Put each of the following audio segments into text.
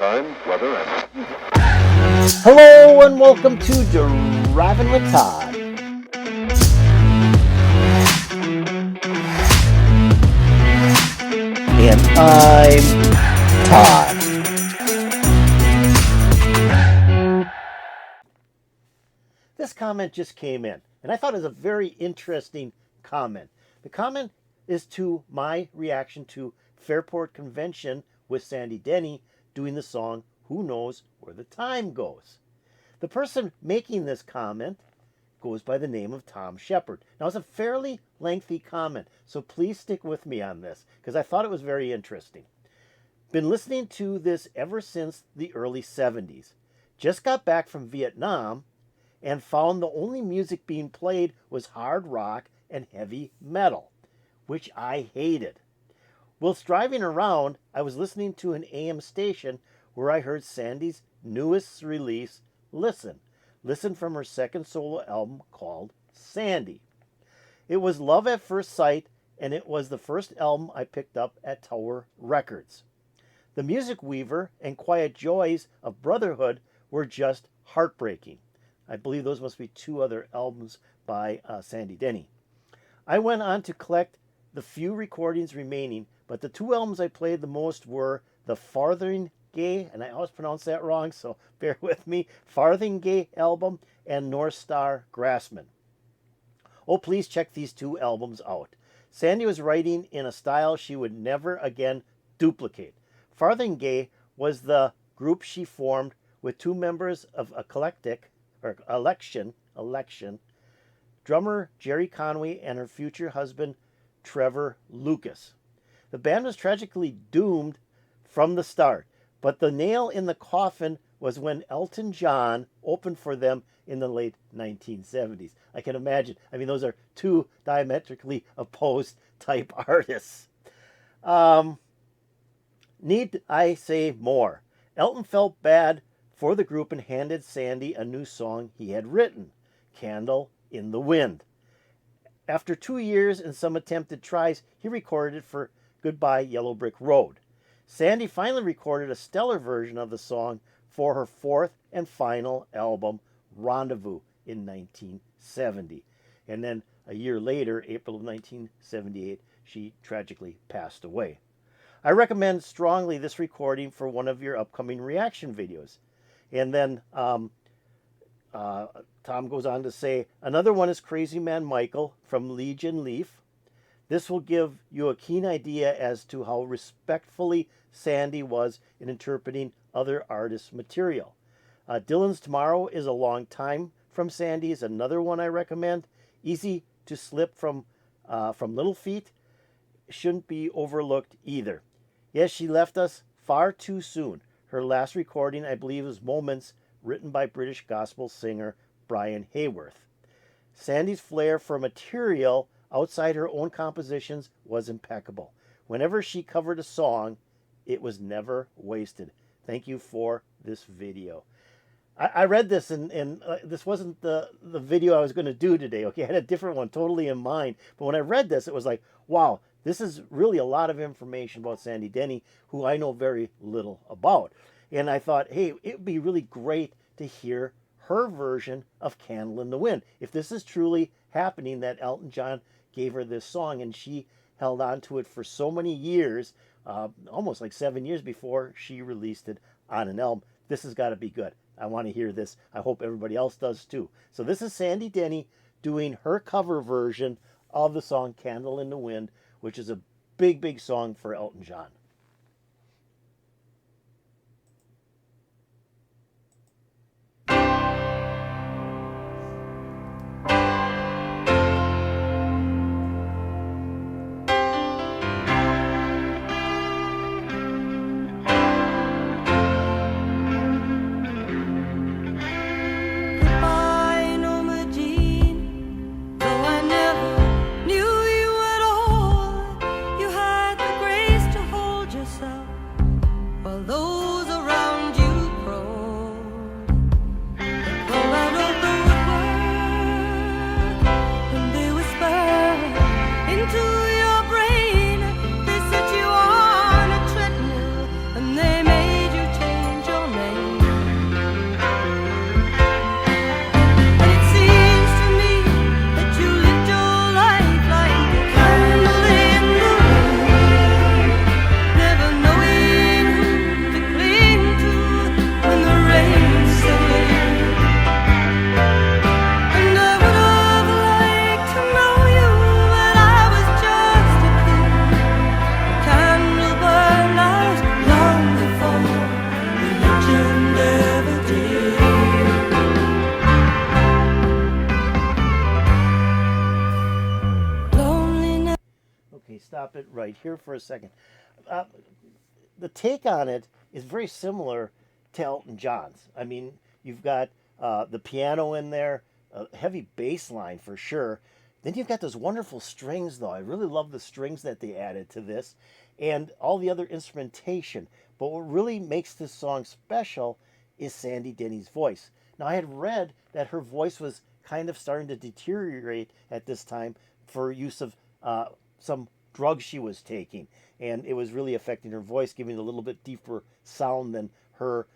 time, weather, and... Hello and welcome to Driving with Todd. And I'm Todd. This comment just came in, and I thought it was a very interesting comment. The comment is to my reaction to Fairport Convention with Sandy Denny doing the song Who Knows Where the Time Goes. The person making this comment goes by the name of Tom Shepard. Now, it's a fairly lengthy comment, so please stick with me on this because I thought it was very interesting. Been listening to this ever since the early 70s. Just got back from Vietnam and found the only music being played was hard rock and heavy metal, which I hated. Whilst driving around, I was listening to an AM station where I heard Sandy's newest release, Listen from her second solo album called Sandy. It was love at first sight, and it was the first album I picked up at Tower Records. The Music Weaver and Quiet Joys of Brotherhood were just heartbreaking. I believe those must be two other albums by Sandy Denny. I went on to collect the few recordings remaining, but the two albums I played the most were the Farthingale, and I always pronounce that wrong, so bear with me, Farthingale album and North Star Grassman. Oh, please check these two albums out. Sandy was writing in a style she would never again duplicate. Farthingale was the group she formed with two members of Election, drummer Jerry Conway and her future husband Trevor Lucas. The band was tragically doomed from the start, but the nail in the coffin was when Elton John opened for them in the late 1970s. I can imagine. I mean, those are two diametrically opposed type artists. Need I say more? Elton felt bad for the group and handed Sandy a new song he had written, Candle in the Wind. After 2 years and some attempted tries, he recorded it for Goodbye Yellow Brick Road. Sandy finally recorded a stellar version of the song for her fourth and final album, Rendezvous, in 1970. And then a year later, April of 1978, she tragically passed away. I recommend strongly this recording for one of your upcoming reaction videos. And then Tom goes on to say, another one is Crazy Man Michael from Legion Leaf. This will give you a keen idea as to how respectfully Sandy was in interpreting other artists' material. Dylan's Tomorrow is a long time from Sandy is another one I recommend. Easy to slip from Little Feat. Shouldn't be overlooked either. Yes, she left us far too soon. Her last recording, I believe, is Moments, written by British gospel singer Brian Hayworth. Sandy's flair for material outside her own compositions was impeccable. Whenever she covered a song, it was never wasted. Thank you for this video. I read this, and this wasn't the video I was going to do today. Okay, I had a different one totally in mind. But when I read this, it was like, wow, this is really a lot of information about Sandy Denny, who I know very little about. And I thought, hey, it would be really great to hear her version of Candle in the Wind. If this is truly happening, that Elton John gave her this song and she held on to it for so many years, almost like 7 years before she released it on an album. This has got to be good. I want to hear this. I hope everybody else does too. So this is Sandy Denny doing her cover version of the song Candle in the Wind, which is a big, big song for Elton John. Though I never knew you at all, you had the grace to hold stop it right here for a second. Uh, the take on it is very similar to Elton John's. I mean, you've got the piano in there, a heavy bass line for sure. Then you've got those wonderful strings, though. I really love the strings that they added to this and all the other instrumentation. But what really makes this song special is Sandy Denny's voice. Now, I had read that her voice was kind of starting to deteriorate at this time for use of some drugs she was taking. And it was really affecting her voice, giving it a little bit deeper sound than her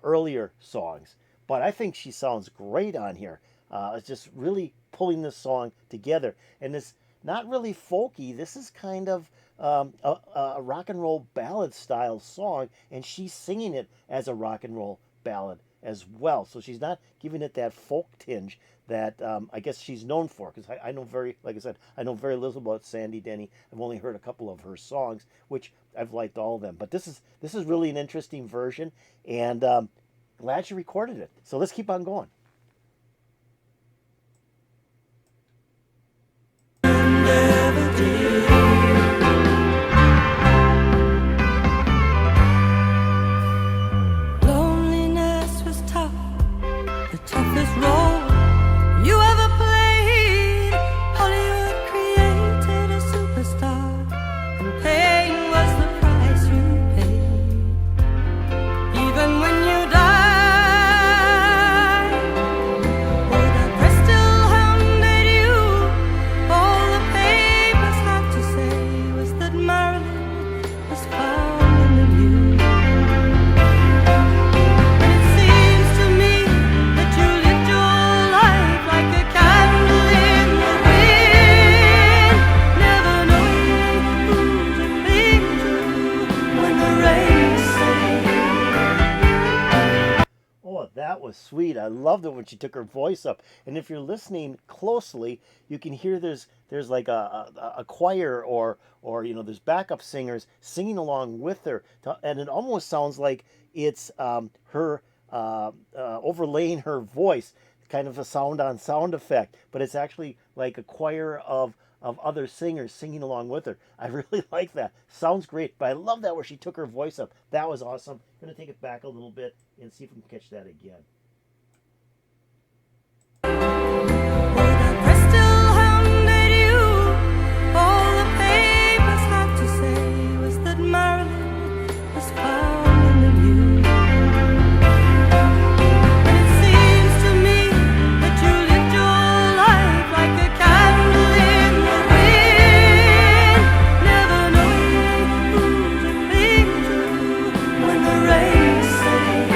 earlier songs. But I think she sounds great on here. It's just really pulling this song together. And it's not really folky. This is kind of a rock and roll ballad style song. And she's singing it as a rock and roll ballad as well. So she's not giving it that folk tinge that I guess she's known for. Because I know like I said, I know very little about Sandy Denny. I've only heard a couple of her songs, which I've liked all of them. But this is really an interesting version. And glad she recorded it. So let's keep on going. Loneliness was tough, the toughest role you ever played. Hollywood created a superstar, and pain was the price you paid. Even when you died, oh, the press still hounded you. All the papers had to say was that Marilyn was found in you. And it seems to me that you lived your life like a candle in the wind, never knowing who to cling to when the rain sang. Oh, that was sweet. I loved it when she took her voice up. And if you're listening closely, you can hear there's like a choir or there's backup singers singing along with her, and it almost sounds like it's her overlaying her voice, kind of a sound on sound effect, but it's actually like a choir of other singers singing along with her. I really like that. Sounds great, but I love that where she took her voice up. That was awesome. I'm going to take it back a little bit and see if we can catch that again. The press still hounded you. All the papers had to say was that Marilyn was found in you. And it seems to me that you lived your life like a candle in the wind, never knowing who to cling to when the rain sang.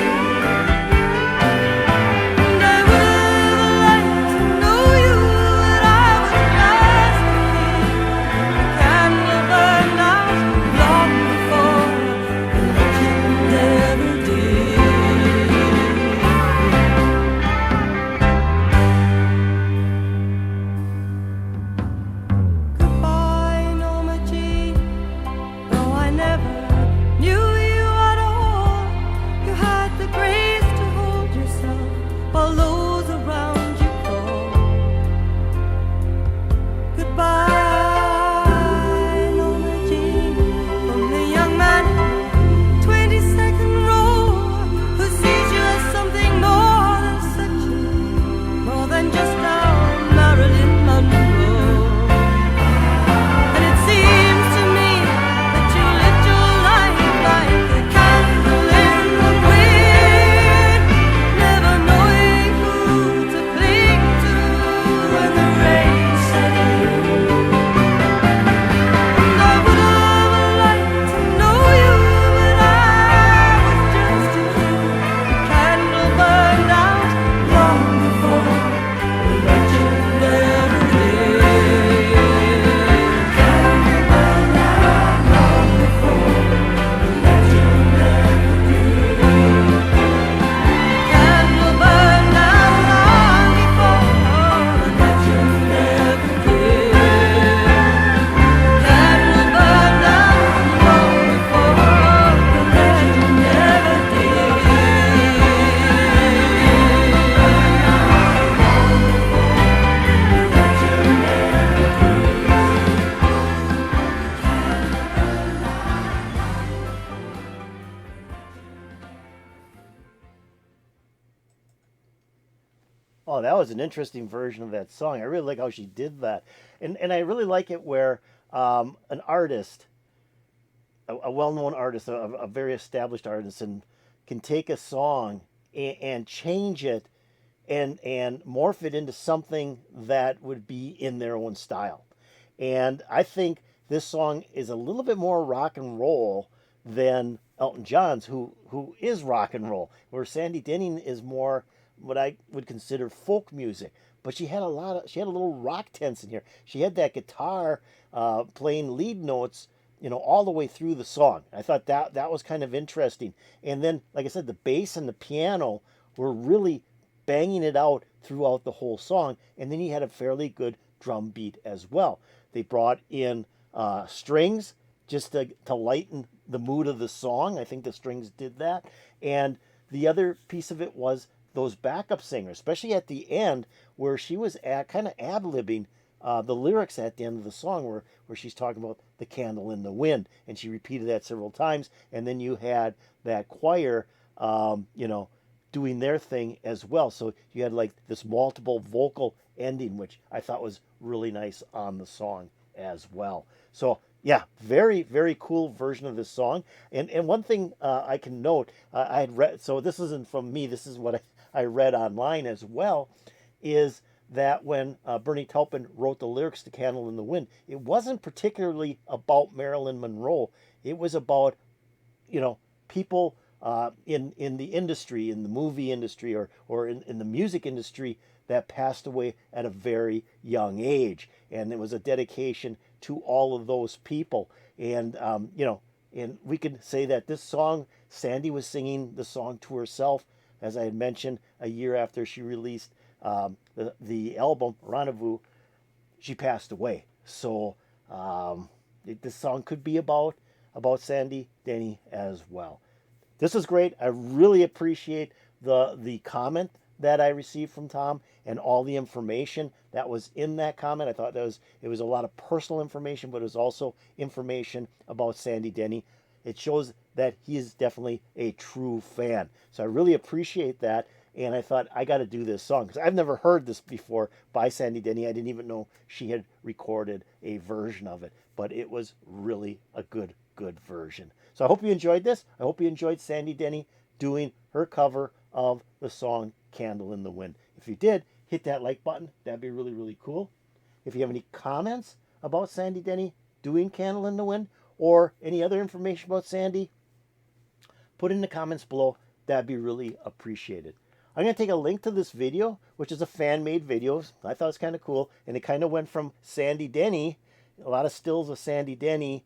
Oh, that was an interesting version of that song. I really like how she did that, and I really like it where an artist, a well-known artist, a very established artist, and can take a song and change it and morph it into something that would be in their own style. And I think this song is a little bit more rock and roll than Elton John's, who is rock and roll, where Sandy Denny is more what I would consider folk music. But she had a little rock tense in here. She had that guitar playing lead notes, all the way through the song. I thought that was kind of interesting. And then, like I said, the bass and the piano were really banging it out throughout the whole song. And then he had a fairly good drum beat as well. They brought in strings just to lighten the mood of the song. I think the strings did that. And the other piece of it was those backup singers, especially at the end where she was kind of ad-libbing the lyrics at the end of the song where she's talking about the candle in the wind. And she repeated that several times. And then you had that choir, doing their thing as well. So you had like this multiple vocal ending, which I thought was really nice on the song as well. So yeah, very, very cool version of this song. And one thing I can note, I had read, so this isn't from me, this is what I read online as well, is that when Bernie Taupin wrote the lyrics to Candle in the Wind, it wasn't particularly about Marilyn Monroe. It was about, people in the industry, in the movie industry, or in the music industry that passed away at a very young age. And it was a dedication to all of those people. And, and we could say that this song, Sandy was singing the song to herself, as I had mentioned, a year after she released the album Rendezvous, she passed away. So this song could be about Sandy Denny as well. This is great. I really appreciate the comment that I received from Tom and all the information that was in that comment. I thought it was a lot of personal information, but it was also information about Sandy Denny. It shows that he is definitely a true fan. So I really appreciate that. And I thought, I got to do this song because I've never heard this before by Sandy Denny. I didn't even know she had recorded a version of it, but it was really a good version. So I hope you enjoyed this. I hope you enjoyed Sandy Denny doing her cover of the song Candle in the Wind. If you did, hit that like button. That'd be really, really cool. If you have any comments about Sandy Denny doing Candle in the Wind or any other information about Sandy, put in the comments below. That'd be really appreciated. I'm going to take a link to this video, which is a fan-made video. I thought it was kind of cool. And it kind of went from Sandy Denny, a lot of stills of Sandy Denny,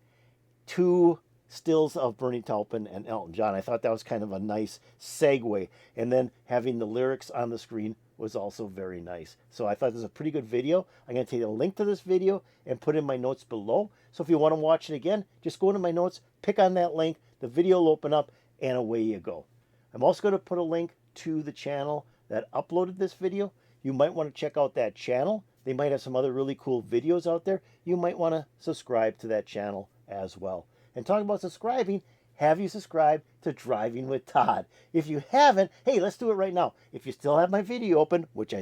to stills of Bernie Taupin and Elton John. I thought that was kind of a nice segue. And then having the lyrics on the screen was also very nice. So I thought this was a pretty good video. I'm going to take a link to this video and put in my notes below. So if you want to watch it again, just go to my notes, pick on that link, the video will open up, and away you go. I'm also going to put a link to the channel that uploaded this video. You might want to check out that channel. They might have some other really cool videos out there. You might want to subscribe to that channel as well. And talking about subscribing, have you subscribed to Driving with Todd? If you haven't, hey, let's do it right now. If you still have my video open, which I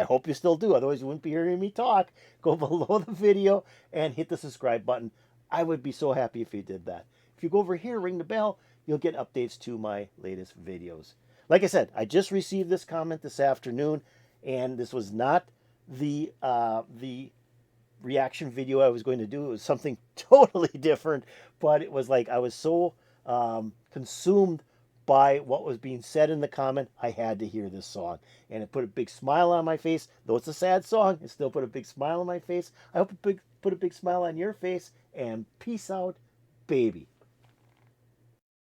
hope you still do, otherwise you wouldn't be hearing me talk, go below the video and hit the subscribe button. I would be so happy if you did that. If you go over here, ring the bell, you'll get updates to my latest videos. Like I said, I just received this comment this afternoon, and this was not the reaction video I was going to do. It was something totally different, but it was like I was so consumed by what was being said in the comment, I had to hear this song. And it put a big smile on my face. Though it's a sad song, it still put a big smile on my face. I hope it put a big smile on your face, and peace out, baby.